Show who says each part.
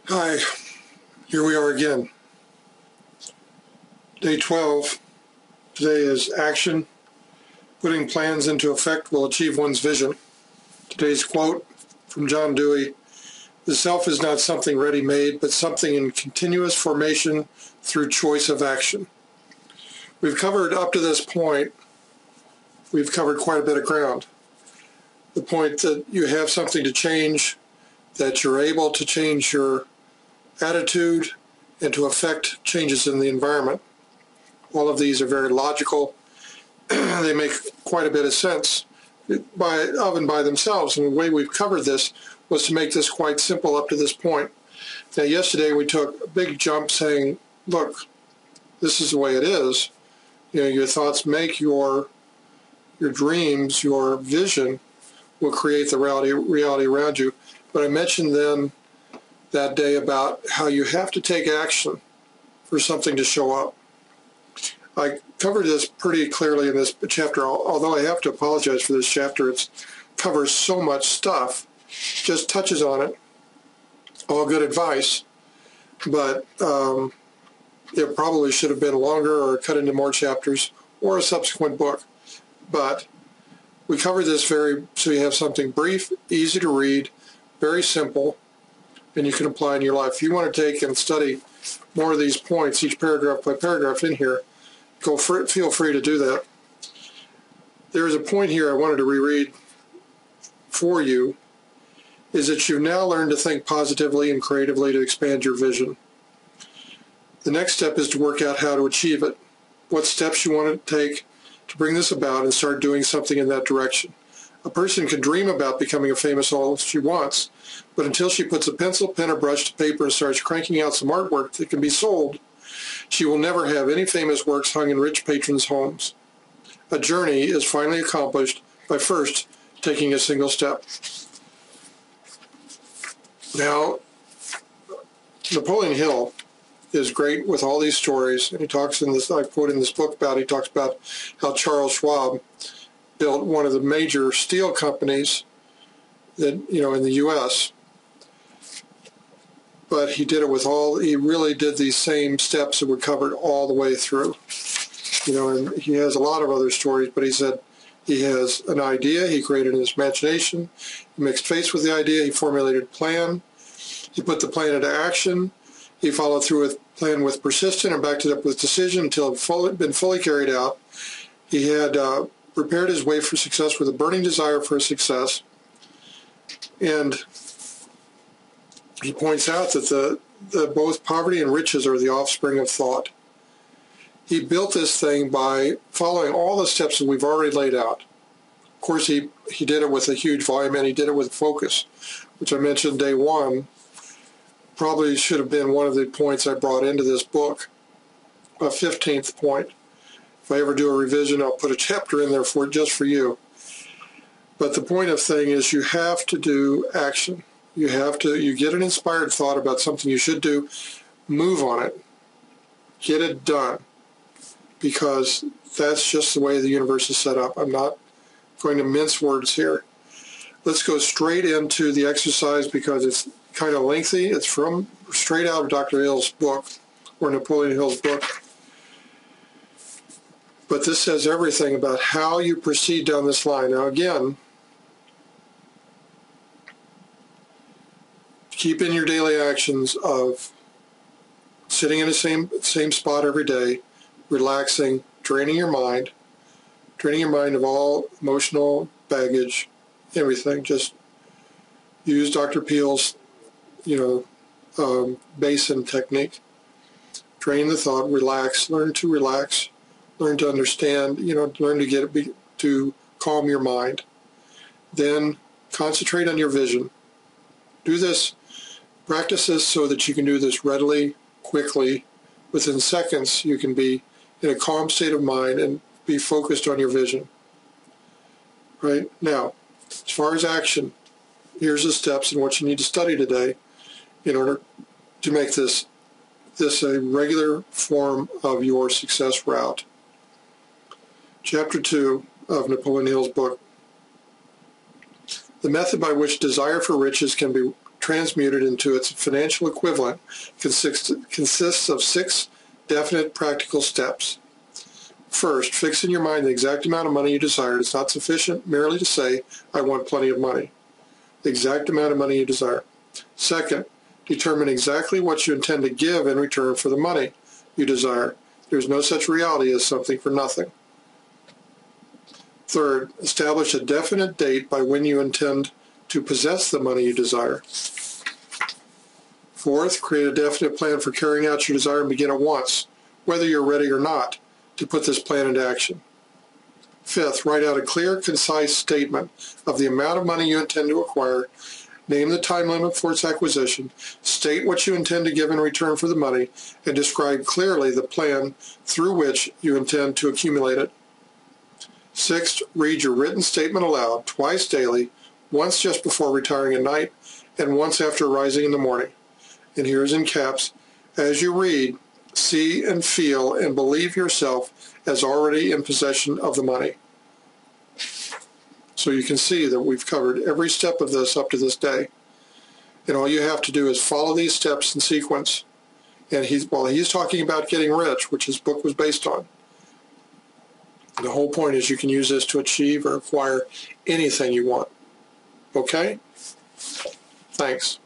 Speaker 1: Hi, here we are again. Day 12. Today is action. Putting plans into effect will achieve one's vision. Today's quote from John Dewey: "The self is not something ready-made, but something in continuous formation through choice of action." We've covered up to this point, we've covered quite a bit of ground. The point that you have something to change, that you're able to change your attitude and to affect changes in the environment. All of these are very logical. They make quite a bit of sense of and by themselves. And the way we've covered this was to make this quite simple up to this point. Now, yesterday we took a big jump saying, look, this is the way it is. You know, your thoughts make your dreams, your vision will create the reality around you. But I mentioned then that day about how you have to take action for something to show up. I covered this pretty clearly in this chapter, although I have to apologize for this chapter. It covers so much stuff, just touches on it. All good advice, but it probably should have been longer or cut into more chapters or a subsequent book. But we covered this so you have something brief, easy to read, very simple, and you can apply in your life. If you want to take and study more of these points, each paragraph by paragraph in here, feel free to do that. There's a point here I wanted to reread for you, is that you've now learned to think positively and creatively to expand your vision. The next step is to work out how to achieve it, what steps you want to take to bring this about and start doing something in that direction. A person can dream about becoming a famous all she wants, but until she puts a pencil, pen, or brush to paper and starts cranking out some artwork that can be sold, she will never have any famous works hung in rich patrons' homes. A journey is finally accomplished by first taking a single step. Now, Napoleon Hill is great with all these stories, and he talks in this, I quote in this book about, he talks about how Charles Schwab built one of the major steel companies that, in the U.S., but he did it he really did these same steps that were covered all the way through. And he has a lot of other stories, but he said he has an idea, he created in his imagination, he mixed faith with the idea, he formulated a plan, he put the plan into action, he followed through with the plan with persistence and backed it up with decision until it had been fully carried out. He had prepared his way for success with a burning desire for success. And he points out that both poverty and riches are the offspring of thought. He built this thing by following all the steps that we've already laid out. Of course, he did it with a huge volume, and he did it with focus, which I mentioned day one. Probably should have been one of the points I brought into this book, a 15th point. If I ever do a revision, I'll put a chapter in there just for you. But the point of thing is you have to do action. You get an inspired thought about something you should do, move on it, get it done, because that's just the way the universe is set up. I'm not going to mince words here. Let's go straight into the exercise because it's kind of lengthy. It's straight out of Dr. Hill's book, or Napoleon Hill's book. But this says everything about how you proceed down this line. Now again, keep in your daily actions of sitting in the same spot every day, relaxing, draining your mind of all emotional baggage, everything. Just use Dr. Peel's, basin technique. Drain the thought, relax, learn to understand, learn to calm your mind. Then concentrate on your vision. Do this, practice this so that you can do this readily, quickly. Within seconds, you can be in a calm state of mind and be focused on your vision. Right? Now, as far as action, here's the steps and what you need to study today in order to make this a regular form of your success route. Chapter 2 of Napoleon Hill's book. The method by which desire for riches can be transmuted into its financial equivalent consists of 6 definite practical steps. First, fix in your mind the exact amount of money you desire. It's not sufficient merely to say, I want plenty of money. The exact amount of money you desire. Second, determine exactly what you intend to give in return for the money you desire. There's no such reality as something for nothing. Third, establish a definite date by when you intend to possess the money you desire. Fourth, create a definite plan for carrying out your desire and begin at once, whether you're ready or not, to put this plan into action. Fifth, write out a clear, concise statement of the amount of money you intend to acquire, name the time limit for its acquisition, state what you intend to give in return for the money, and describe clearly the plan through which you intend to accumulate it. Sixth, read your written statement aloud twice daily, once just before retiring at night, and once after rising in the morning. And here is in caps, as you read, see and feel and believe yourself as already in possession of the money. So you can see that we've covered every step of this up to this day. And all you have to do is follow these steps in sequence. And he's talking about getting rich, which his book was based on. The whole point is you can use this to achieve or acquire anything you want. Okay? Thanks.